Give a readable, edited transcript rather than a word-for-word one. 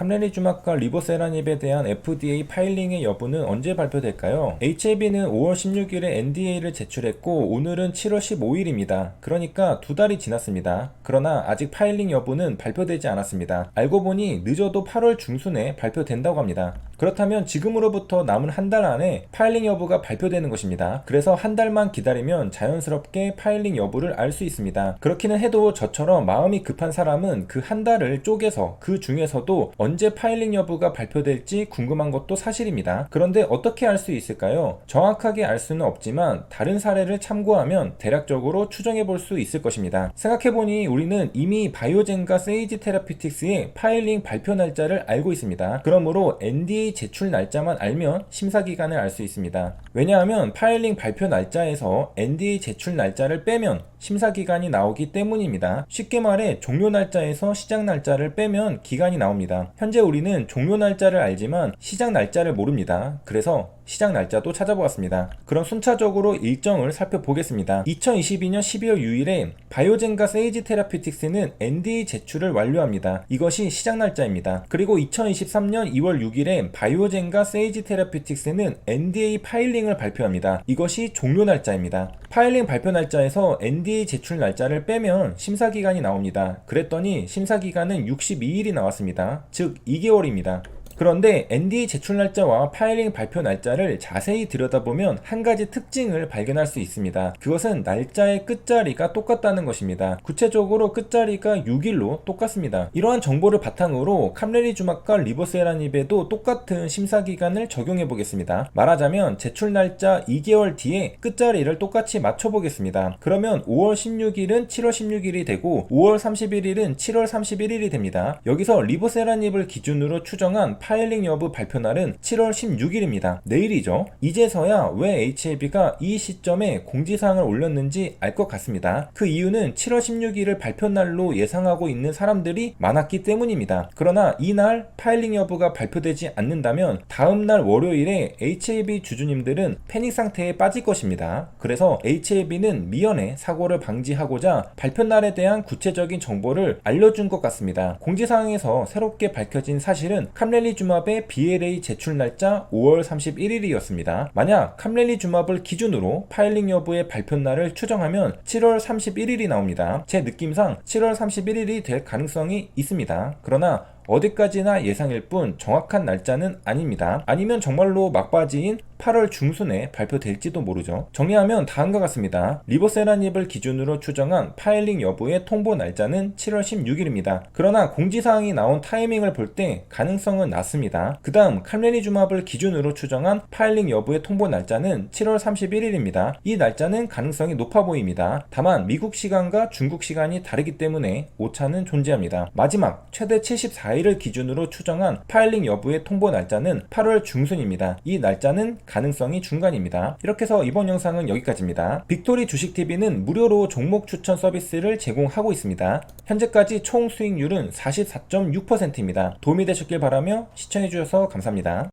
함레니주막과 리보세라닙에 대한 FDA 파일링의 여부는 언제 발표될까요? HAB는 5월 16일에 NDA를 제출했고 오늘은 7월 15일입니다. 그러니까 2달이 지났습니다. 그러나 아직 파일링 여부는 발표되지 않았습니다. 알고 보니 늦어도 8월 중순에 발표된다고 합니다. 그렇다면 지금으로부터 남은 한 달 안에 파일링 여부가 발표되는 것입니다. 그래서 한 달만 기다리면 자연스럽게 파일링 여부를 알 수 있습니다. 그렇기는 해도 저처럼 마음이 급한 사람은 그 한 달을 쪼개서 그 중에서도 언제 파일링 여부가 발표될지 궁금한 것도 사실입니다. 그런데 어떻게 알 수 있을까요? 정확하게 알 수는 없지만 다른 사례를 참고하면 대략적으로 추정해 볼 수 있을 것입니다. 생각해보니 우리는 이미 바이오젠과 세이지 테라피틱스의 파일링 발표 날짜를 알고 있습니다. 그러므로 NDA 제출 날짜만 알면 심사 기간을 알 수 있습니다. 왜냐하면 파일링 발표 날짜에서 NDA 제출 날짜를 빼면 심사 기간이 나오기 때문입니다. 쉽게 말해 종료 날짜에서 시작 날짜를 빼면 기간이 나옵니다. 현재 우리는 종료 날짜를 알지만 시작 날짜를 모릅니다. 그래서 시작 날짜도 찾아보았습니다. 그럼 순차적으로 일정을 살펴보겠습니다. 2022년 12월 6일에 바이오젠과 세이지 테라피틱스는 NDA 제출을 완료합니다. 이것이 시작 날짜입니다. 그리고 2023년 2월 6일에 바이오젠과 세이지 테라피틱스는 NDA 파일링을 발표합니다. 이것이 종료 날짜입니다. 파일링 발표 날짜에서 NDA 제출 날짜를 빼면 심사기간이 나옵니다. 그랬더니 심사기간은 62일이 나왔습니다. 즉 2개월입니다. 그런데 NDA 제출 날짜와 파일링 발표 날짜를 자세히 들여다보면 한 가지 특징을 발견할 수 있습니다. 그것은 날짜의 끝자리가 똑같다는 것입니다. 구체적으로 끝자리가 6일로 똑같습니다. 이러한 정보를 바탕으로 함레니주막과 리보세라닙에도 똑같은 심사기간을 적용해 보겠습니다. 말하자면 제출 날짜 2개월 뒤에 끝자리를 똑같이 맞춰 보겠습니다. 그러면 5월 16일은 7월 16일이 되고 5월 31일은 7월 31일이 됩니다. 여기서 리보세라닙을 기준으로 추정한 파일링 여부 발표날은 7월 16일입니다. 내일이죠. 이제서야 왜 HAB가 이 시점에 공지사항을 올렸는지 알 것 같습니다. 그 이유는 7월 16일을 발표날로 예상하고 있는 사람들이 많았기 때문입니다. 그러나 이날 파일링 여부가 발표되지 않는다면 다음날 월요일에 HAB 주주님들은 패닉 상태에 빠질 것입니다. 그래서 HAB는 미연에 사고를 방지하고자 발표날에 대한 구체적인 정보를 알려준 것 같습니다. 공지사항에서 새롭게 밝혀진 사실은 함렐리주맙의 BLA 제출 날짜 5월 31일이었습니다. 만약 함렐리주맙을 기준으로 파일링 여부의 발표날을 추정하면 7월 31일이 나옵니다. 제 느낌상 7월 31일이 될 가능성이 있습니다. 그러나 어디까지나 예상일 뿐 정확한 날짜는 아닙니다. 아니면 정말로 막바지인 8월 중순에 발표될지도 모르죠. 정리하면 다음과 같습니다. 리보세라닙을 기준으로 추정한 파일링 여부의 통보 날짜는 7월 16일입니다. 그러나 공지사항이 나온 타이밍을 볼 때 가능성은 낮습니다. 그 다음 함레니주맙을 기준으로 추정한 파일링 여부의 통보 날짜는 7월 31일입니다. 이 날짜는 가능성이 높아 보입니다. 다만 미국 시간과 중국 시간이 다르기 때문에 오차는 존재합니다. 마지막 최대 74일을 기준으로 추정한 파일링 여부의 통보 날짜는 8월 중순입니다. 이 날짜는 가능성이 중간입니다. 이렇게 해서 이번 영상은 여기까지입니다. 빅토리 주식TV는 무료로 종목 추천 서비스를 제공하고 있습니다. 현재까지 총 수익률은 44.6%입니다. 도움이 되셨길 바라며 시청해주셔서 감사합니다.